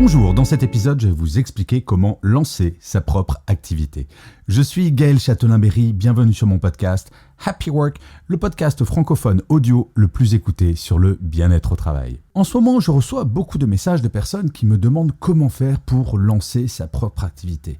Bonjour, dans cet épisode, je vais vous expliquer comment lancer sa propre activité. Je suis Gaël Châtelain-Berry, bienvenue sur mon podcast Happy Work, le podcast francophone audio le plus écouté sur le bien-être au travail. En ce moment, je reçois beaucoup de messages de personnes qui me demandent comment faire pour lancer sa propre activité.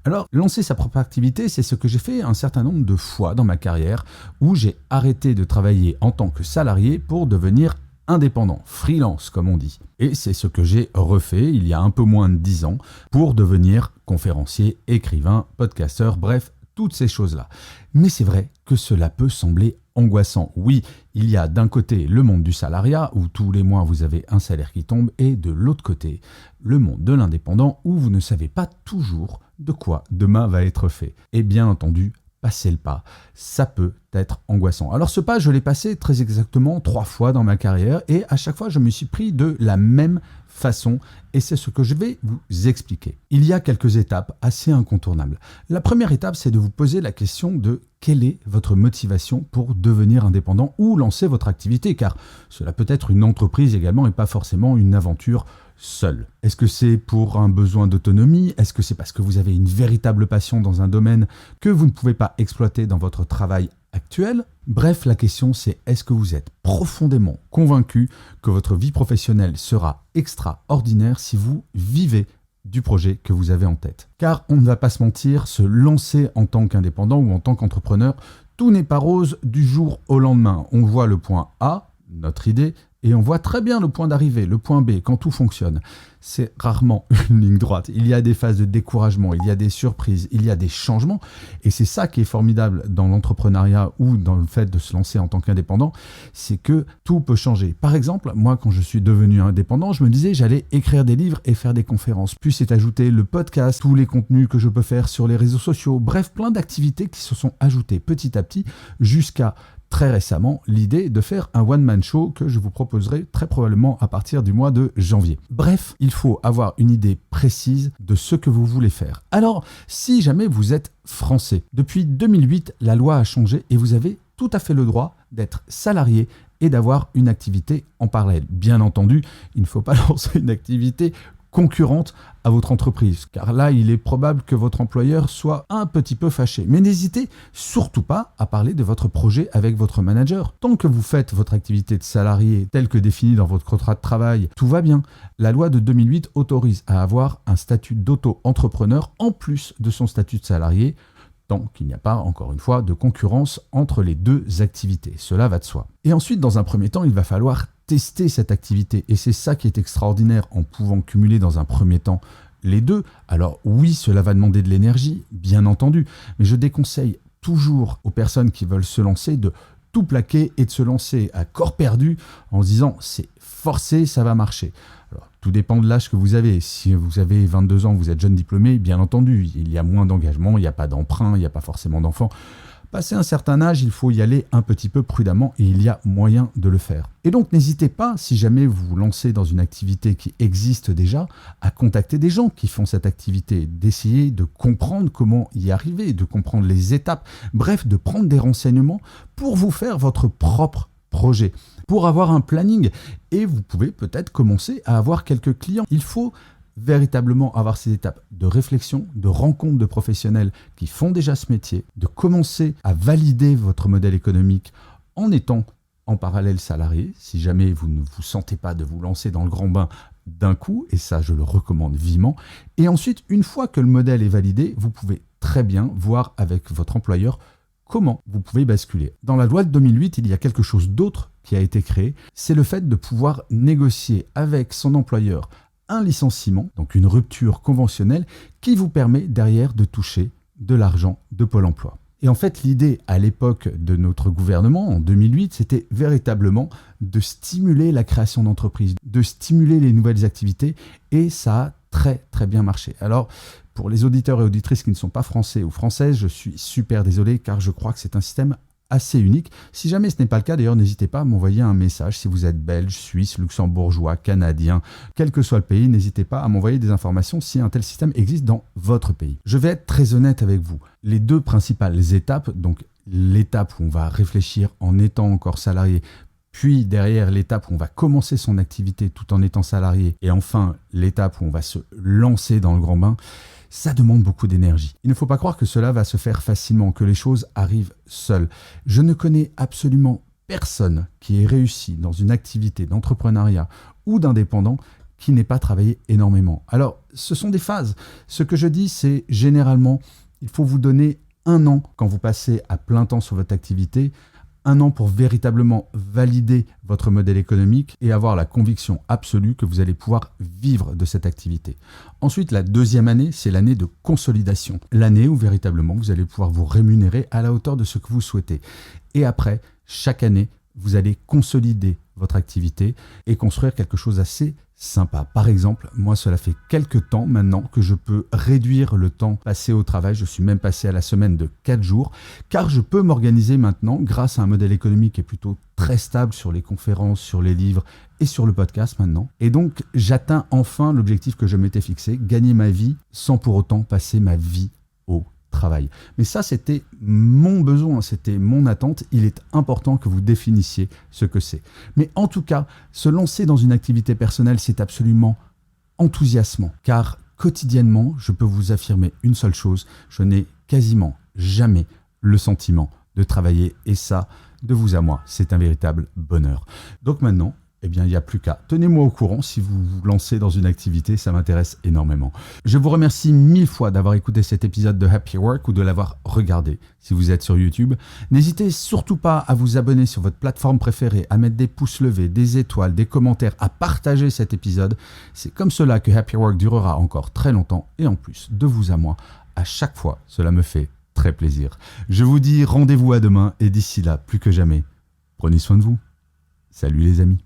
Alors, lancer sa propre activité, c'est ce que j'ai fait un certain nombre de fois dans ma carrière où j'ai arrêté de travailler en tant que salarié pour devenir indépendant, freelance comme on dit. Et c'est ce que j'ai refait il y a un peu moins de 10 ans pour devenir conférencier, écrivain, podcasteur, bref, toutes ces choses-là. Mais c'est vrai que cela peut sembler angoissant. Oui, il y a d'un côté le monde du salariat où tous les mois vous avez un salaire qui tombe et de l'autre côté le monde de l'indépendant où vous ne savez pas toujours de quoi demain va être fait. Et bien entendu, passer le pas, ça peut être angoissant. Alors ce pas, je l'ai passé très exactement 3 fois dans ma carrière et à chaque fois, je me suis pris de la même façon et c'est ce que je vais vous expliquer. Il y a quelques étapes assez incontournables. La première étape, c'est de vous poser la question de quelle est votre motivation pour devenir indépendant ou lancer votre activité, car cela peut être une entreprise également et pas forcément une aventure seul. Est-ce que c'est pour un besoin d'autonomie? Est-ce que c'est parce que vous avez une véritable passion dans un domaine que vous ne pouvez pas exploiter dans votre travail actuel? Bref, la question c'est est-ce que vous êtes profondément convaincu que votre vie professionnelle sera extraordinaire si vous vivez du projet que vous avez en tête? Car on ne va pas se mentir, se lancer en tant qu'indépendant ou en tant qu'entrepreneur, tout n'est pas rose du jour au lendemain. On voit le point A, notre idée, et on voit très bien le point d'arrivée, le point B, quand tout fonctionne. C'est rarement une ligne droite. Il y a des phases de découragement, il y a des surprises, il y a des changements. Et c'est ça qui est formidable dans l'entrepreneuriat ou dans le fait de se lancer en tant qu'indépendant, c'est que tout peut changer. Par exemple, moi, quand je suis devenu indépendant, je me disais j'allais écrire des livres et faire des conférences. Puis c'est ajouté le podcast, tous les contenus que je peux faire sur les réseaux sociaux. Bref, plein d'activités qui se sont ajoutées petit à petit jusqu'à très récemment l'idée de faire un one-man show que je vous proposerai très probablement à partir du mois de janvier. Bref, il faut avoir une idée précise de ce que vous voulez faire. Alors, si jamais vous êtes français, depuis 2008, la loi a changé et vous avez tout à fait le droit d'être salarié et d'avoir une activité en parallèle. Bien entendu, il ne faut pas lancer une activité concurrente à votre entreprise, car là, il est probable que votre employeur soit un petit peu fâché. Mais n'hésitez surtout pas à parler de votre projet avec votre manager. Tant que vous faites votre activité de salarié telle que définie dans votre contrat de travail, tout va bien. La loi de 2008 autorise à avoir un statut d'auto-entrepreneur en plus de son statut de salarié, tant qu'il n'y a pas, encore une fois, de concurrence entre les deux activités. Cela va de soi. Et ensuite, dans un premier temps, il va falloir tester cette activité. Et c'est ça qui est extraordinaire en pouvant cumuler dans un premier temps les deux. Alors oui, cela va demander de l'énergie, bien entendu, mais je déconseille toujours aux personnes qui veulent se lancer de tout plaquer et de se lancer à corps perdu en se disant c'est forcé, ça va marcher. Alors, tout dépend de l'âge que vous avez. Si vous avez 22 ans, vous êtes jeune diplômé, bien entendu, il y a moins d'engagement, il n'y a pas d'emprunt, il n'y a pas forcément d'enfants. Passé un certain âge, il faut y aller un petit peu prudemment et il y a moyen de le faire. Et donc n'hésitez pas, si jamais vous vous lancez dans une activité qui existe déjà, à contacter des gens qui font cette activité, d'essayer de comprendre comment y arriver, de comprendre les étapes, bref, de prendre des renseignements pour vous faire votre propre projet, pour avoir un planning. Et vous pouvez peut-être commencer à avoir quelques clients. Il faut véritablement avoir ces étapes de réflexion, de rencontre de professionnels qui font déjà ce métier, de commencer à valider votre modèle économique en étant en parallèle salarié, si jamais vous ne vous sentez pas de vous lancer dans le grand bain d'un coup, et ça je le recommande vivement. Et ensuite, une fois que le modèle est validé, vous pouvez très bien voir avec votre employeur comment vous pouvez basculer. Dans la loi de 2008, il y a quelque chose d'autre qui a été créé, c'est le fait de pouvoir négocier avec son employeur un licenciement, donc une rupture conventionnelle qui vous permet derrière de toucher de l'argent de Pôle emploi. Et en fait, l'idée à l'époque de notre gouvernement, en 2008, c'était véritablement de stimuler la création d'entreprises, de stimuler les nouvelles activités et ça a très très bien marché. Alors, pour les auditeurs et auditrices qui ne sont pas français ou françaises, je suis super désolé car je crois que c'est un système assez unique. Si jamais ce n'est pas le cas, d'ailleurs, n'hésitez pas à m'envoyer un message. Si vous êtes belge, suisse, luxembourgeois, canadien, quel que soit le pays, n'hésitez pas à m'envoyer des informations si un tel système existe dans votre pays. Je vais être très honnête avec vous. Les deux principales étapes, donc l'étape où on va réfléchir en étant encore salarié puis derrière l'étape où on va commencer son activité tout en étant salarié, et enfin l'étape où on va se lancer dans le grand bain, ça demande beaucoup d'énergie. Il ne faut pas croire que cela va se faire facilement, que les choses arrivent seules. Je ne connais absolument personne qui ait réussi dans une activité d'entrepreneuriat ou d'indépendant qui n'ait pas travaillé énormément. Alors, ce sont des phases. Ce que je dis, c'est généralement, il faut vous donner 1 an quand vous passez à plein temps sur votre activité, 1 an pour véritablement valider votre modèle économique et avoir la conviction absolue que vous allez pouvoir vivre de cette activité. Ensuite, la 2e année, c'est l'année de consolidation. L'année où véritablement vous allez pouvoir vous rémunérer à la hauteur de ce que vous souhaitez. Et après, chaque année, vous allez consolider votre activité et construire quelque chose d'assez sympa. Par exemple, moi, cela fait quelques temps maintenant que je peux réduire le temps passé au travail. Je suis même passé à la semaine de 4 jours, car je peux m'organiser maintenant grâce à un modèle économique qui est plutôt très stable sur les conférences, sur les livres et sur le podcast maintenant. Et donc, j'atteins enfin l'objectif que je m'étais fixé, gagner ma vie sans pour autant passer ma vie au travail. Mais ça, c'était mon besoin, c'était mon attente. Il est important que vous définissiez ce que c'est. Mais en tout cas, se lancer dans une activité personnelle, c'est absolument enthousiasmant. Car quotidiennement, je peux vous affirmer une seule chose, je n'ai quasiment jamais le sentiment de travailler. Et ça, de vous à moi, c'est un véritable bonheur. Donc maintenant, eh bien, il n'y a plus qu'à. Tenez-moi au courant si vous vous lancez dans une activité, ça m'intéresse énormément. Je vous remercie 1000 fois d'avoir écouté cet épisode de Happy Work ou de l'avoir regardé si vous êtes sur YouTube. N'hésitez surtout pas à vous abonner sur votre plateforme préférée, à mettre des pouces levés, des étoiles, des commentaires, à partager cet épisode. C'est comme cela que Happy Work durera encore très longtemps et en plus, de vous à moi, à chaque fois, cela me fait très plaisir. Je vous dis rendez-vous à demain et d'ici là, plus que jamais, prenez soin de vous. Salut les amis.